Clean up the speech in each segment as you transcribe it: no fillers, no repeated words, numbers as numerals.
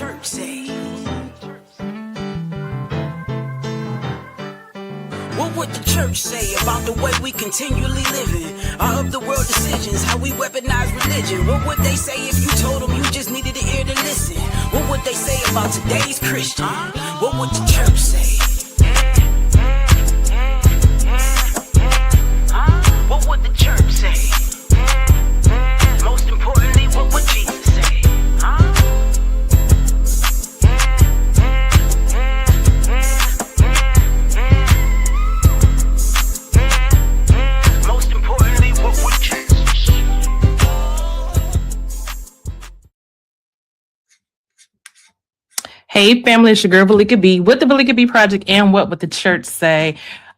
church say? What would the church say about the way we continually living? Our of the world decisions, how we weaponize religion. What would they say if you told them you just needed an ear to listen? What would they say about today's Christian? What would the church say? What would the church say? Most importantly, what would Jesus say? Most importantly, what would Jesus say? Hey, family, it's your girl, Valika B, with the Valika B Project and What Would the Church Say?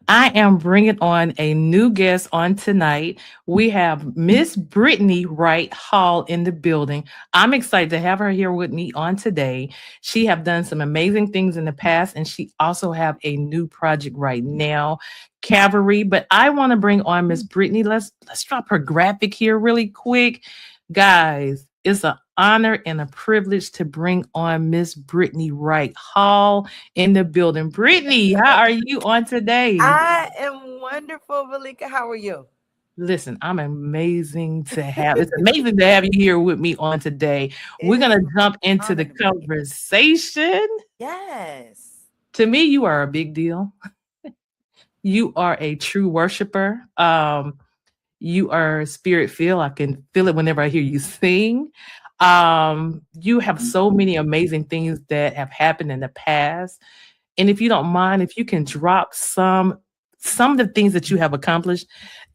I am bringing on a new guest on tonight. We have Miss Brittney Wright Hall in the building. I'm excited to have her here with me on today. She have done some amazing things in the past, and she also have a new project right now, Cavalry. But I want to bring on Miss Brittney. Let's drop her graphic here really quick. Guys, it's an honor and a privilege to bring on Miss Brittney Wright Hall in the building. Brittney, how are you on today? I am wonderful, Valika. How are you? Listen, I'm amazing to have. It's amazing to have you here with me on today. We're gonna jump into the conversation. Yes. To me, you are a big deal. You are a true worshiper. You are spirit filled. I can feel it whenever I hear you sing. You have so many amazing things that have happened in the past. And if you don't mind, if you can drop some of the things that you have accomplished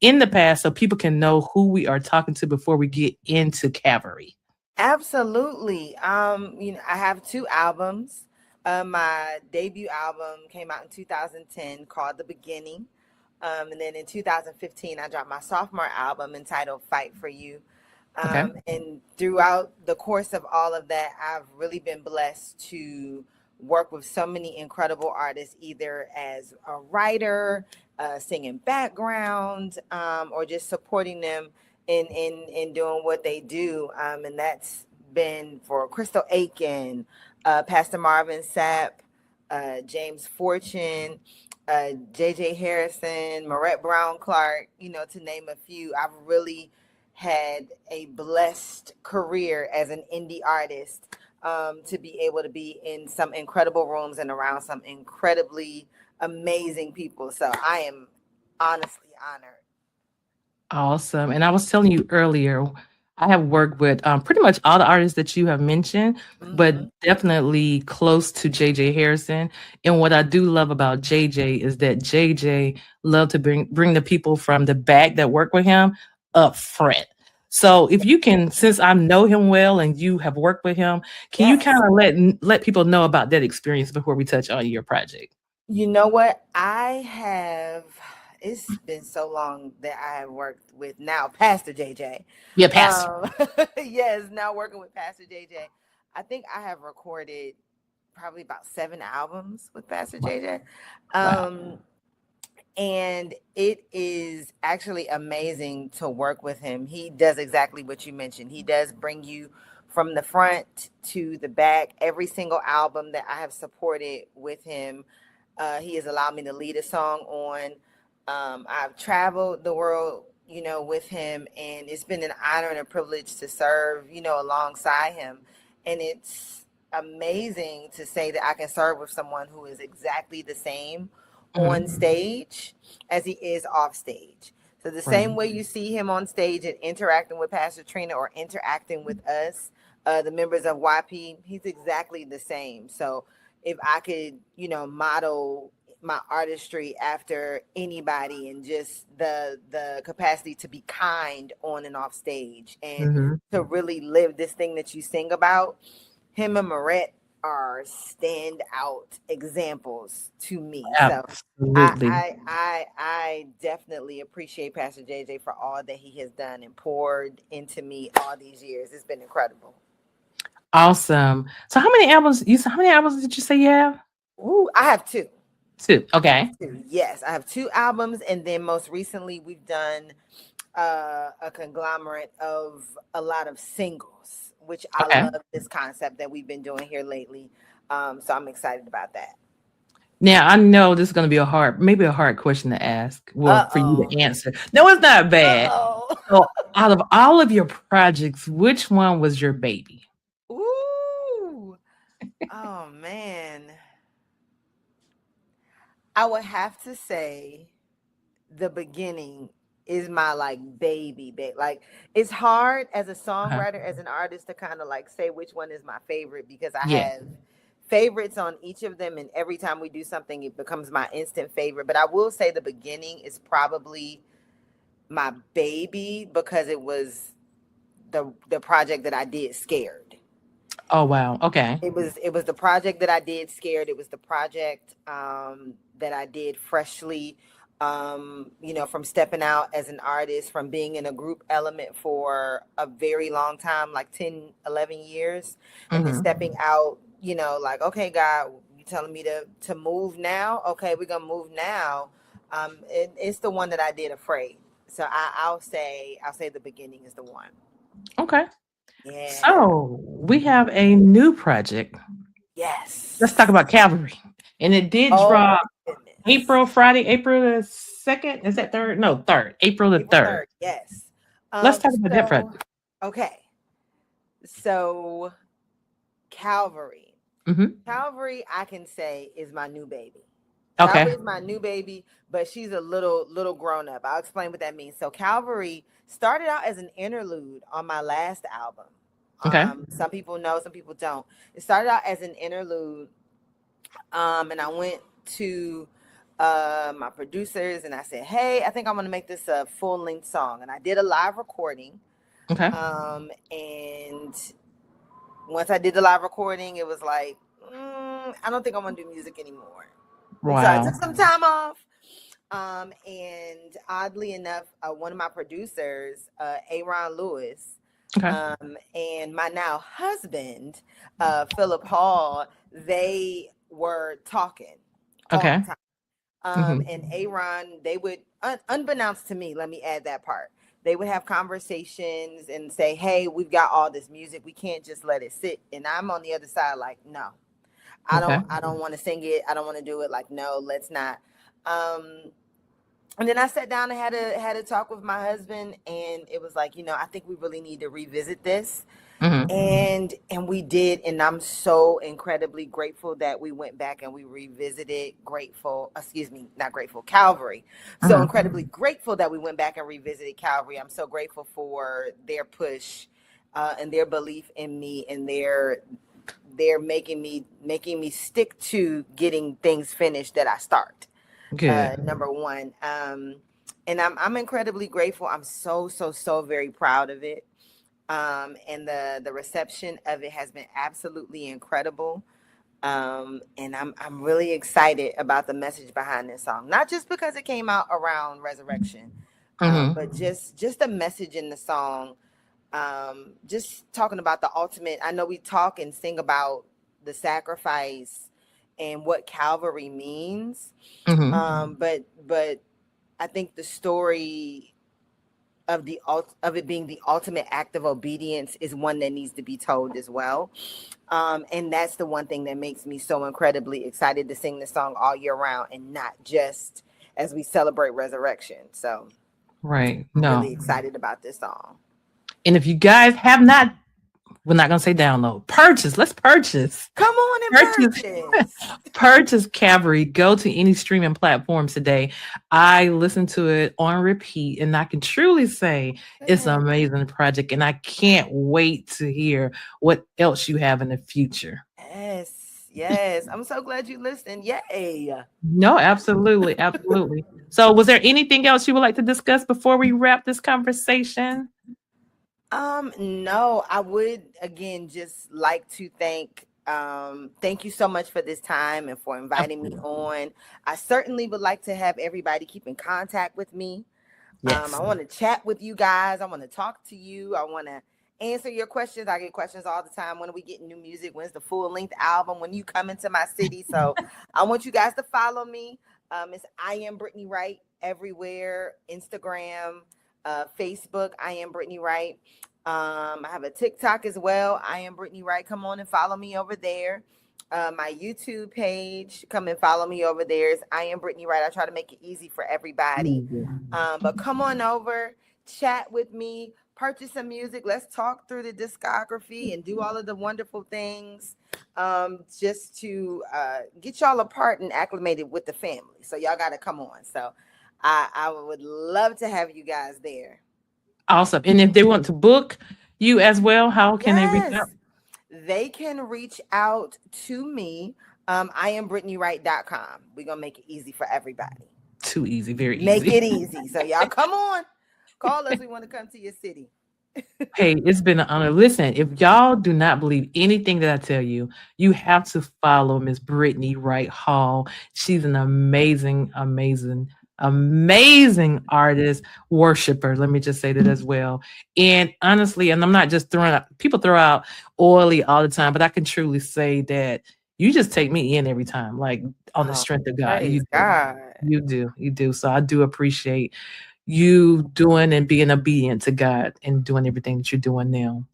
in the past so people can know who we are talking to before we get into Cavalry. Absolutely. I have 2 albums. My debut album came out in 2010 called The Beginning. And then in 2015, I dropped my sophomore album entitled Fight for You. And throughout the course of all of that, I've really been blessed to work with so many incredible artists, either as a writer, singing background, or just supporting them in doing what they do. And that's been for Crystal Aiken, Pastor Marvin Sapp, James Fortune, JJ Harrison, Marette Brown Clark, to name a few. I've really had a blessed career as an indie artist, to be able to be in some incredible rooms and around some incredibly amazing people. So I am honestly honored. Awesome. And I was telling you earlier, I have worked with pretty much all the artists that you have mentioned, but definitely close to JJ Harrison. And what I do love about JJ is that JJ loved to bring the people from the back that work with him up front. So if you can, since I know him well and you have worked with him, can you kind of let people know about that experience before we touch on your project? You know what? It's been so long that I have worked with now Pastor JJ. Yeah, Pastor. Yes, now working with Pastor JJ. I think I have recorded probably about 7 albums with Pastor JJ. Wow. And it is actually amazing to work with him. He does exactly what you mentioned. He does bring you from the front to the back. Every single album that I have supported with him, he has allowed me to lead a song on. I've traveled the world, with him, and it's been an honor and a privilege to serve, alongside him. And it's amazing to say that I can serve with someone who is exactly the same on stage as he is off stage. So the same way you see him on stage and interacting with Pastor Trina or interacting with us, the members of YP, he's exactly the same. So if I could, model my artistry after anybody, and just the capacity to be kind on and off stage and to really live this thing that you sing about, him and Marette are standout examples to me. Absolutely. So I definitely appreciate Pastor JJ for all that he has done and poured into me all these years. It's been incredible. Awesome. So how many albums did you say you have? Ooh, I have 2. 2. Okay. Yes, I have 2 albums, and then most recently we've done a conglomerate of a lot of singles which I Okay. love this concept that we've been doing here lately. So I'm excited about that. Now I know this is going to be maybe a hard question to ask. Well, for you Uh-oh. to answer. No, it's not bad. Uh-oh. So, out of all of your projects, which one was your baby? Ooh. Oh man. I would have to say the beginning is my like baby. Like it's hard as a Uh-huh. songwriter, as an artist to kind of like say which one is my favorite because I Yeah. have favorites on each of them, and every time we do something it becomes my instant favorite. But I will say the beginning is probably my baby because it was the project that I did scared. Oh wow. Okay. It was the project that I did scared. It was the project that I did freshly, from stepping out as an artist, from being in a group element for a very long time, like 10, 11 years, and then Hmm. stepping out, like, okay, God, you telling me to move now? Okay, we're gonna move now. It's the one that I did afraid. So I'll say the beginning is the one. Okay. Yeah. So we have a new project. Let's talk Yes. about Cavalry. And it did Oh drop my goodness. Friday, April the 2nd. Is that third? No, third. April the April 3rd. 3rd, yes. Let's talk about that So project. okay. So Calvary. Hmm. Calvary, I can say, is my new baby. Okay. Calvary is my new baby, but she's a little grown up. I'll explain what that means. So Calvary started out as an interlude on my last album. Okay. Some people know, some people don't. It started out as an interlude, and I went to my producers and I said, "Hey, I think I'm gonna make this a full length song." And I did a live recording. Okay. And once I did the live recording, it was like, I don't think I want to do music anymore. And so I Wow. took some time off. And oddly enough, one of my producers, Aaron Lewis, Okay. and my now husband, Philip Hall, they were talking all Okay. the time. Hmm. And Aaron, they would, unbeknownst to me, let me add that part. They would have conversations and say, "Hey, we've got all this music. We can't just let it sit." And I'm on the other side, like, "No, I Okay. don't. I don't want to sing it. I don't want to do it. Like, no, let's not." And then I sat down and had a talk with my husband, and it was like, I think we really need to revisit this. Hmm. And we did, and I'm so incredibly grateful that we went back and we revisited Calvary. So Hmm. incredibly grateful that we went back and revisited Calvary. I'm so grateful for their push, and their belief in me, and they're making me stick to getting things finished that I start. Good. Number one. And I'm incredibly grateful. I'm so very proud of it. And the reception of it has been absolutely incredible. And I'm really excited about the message behind this song, not just because it came out around resurrection, Hmm. but just the message in the song. Just talking about the ultimate. I know we talk and sing about the sacrifice and what Calvary means, Hmm. but I think the story of it being the ultimate act of obedience is one that needs to be told as well. And that's the one thing that makes me so incredibly excited to sing this song all year round and not just as we celebrate resurrection. So Right. I'm really No. excited about this song. And if you guys have not, we're not going to say download, purchase. Let's purchase. Come on and Purchase. purchase. Purchase Cavalry. Go to any streaming platforms today. I listen to it on repeat, and I can truly say it's an amazing project. And I can't wait to hear what else you have in the future. Yes. I'm so glad you listened. Yay. No, absolutely, absolutely. So, was there anything else you would like to discuss before we wrap this conversation? No, I would again just like to thank you so much for this time and for inviting me Absolutely. on. I certainly would like to have everybody keep in contact with me. Yes. I want to chat with you guys. I want to talk to you. I want to answer your questions. I get questions all the time. When are we getting new music? When's the full length album? When you come into my city? So I want you guys to follow me. It's I am Brittney Wright everywhere. Instagram, Facebook, I am Brittney Wright. I have a TikTok as well. I am Brittney Wright. Come on and follow me over there. My YouTube page, come and follow me over there. I am Brittney Wright. I try to make it easy for everybody. But come on over, chat with me, purchase some music. Let's talk through the discography and do all of the wonderful things just to get y'all apart and acclimated with the family. So y'all got to come on. So I would love to have you guys there. Awesome. And if they want to book you as well, how can they reach out? They can reach out to me. I am BrittneyWright.com. We're going to make it easy for everybody. Too easy. Very easy. Make it easy. So y'all come on. Call us. We want to come to your city. Hey, it's been an honor. Listen, if y'all do not believe anything that I tell you, you have to follow Miss Brittney Wright Hall. She's an amazing artist, worshiper. Let me just say that as well. And honestly, and I'm not just throwing out, people throw out oily all the time, but I can truly say that you just take me in every time, like on the strength of God. You do. So I do appreciate you doing and being obedient to God and doing everything that you're doing now.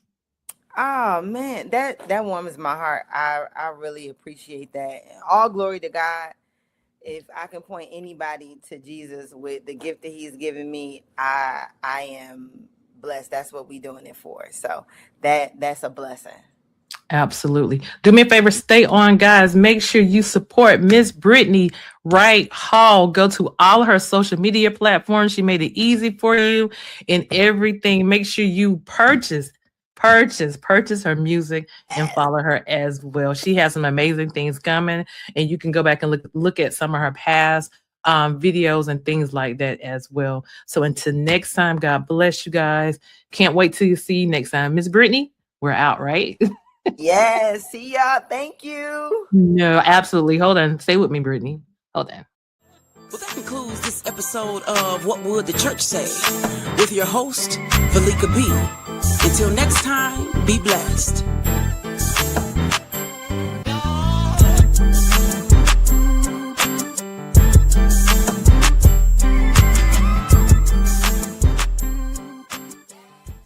Oh man, that warms my heart. I really appreciate that. All glory to God. If I can point anybody to Jesus with the gift that he's given me, I am blessed. That's what we're doing it for. So that's a blessing. Absolutely. Do me a favor, stay on, guys. Make sure you support Miss Brittney Wright Hall. Go to all of her social media platforms. She made it easy for you and everything. Make sure you purchase her music and follow her as well. She has some amazing things coming, and you can go back and look at some of her past videos and things like that as well. So until next time, God bless you guys. Can't wait till you see you next time. Miss Brittney, we're out, right? Yes. See y'all. Thank you. No, absolutely. Hold on. Stay with me, Brittney. Hold on. Well, that concludes this episode of What Would the Church Say? With your host, Valika B. Until next time, be blessed.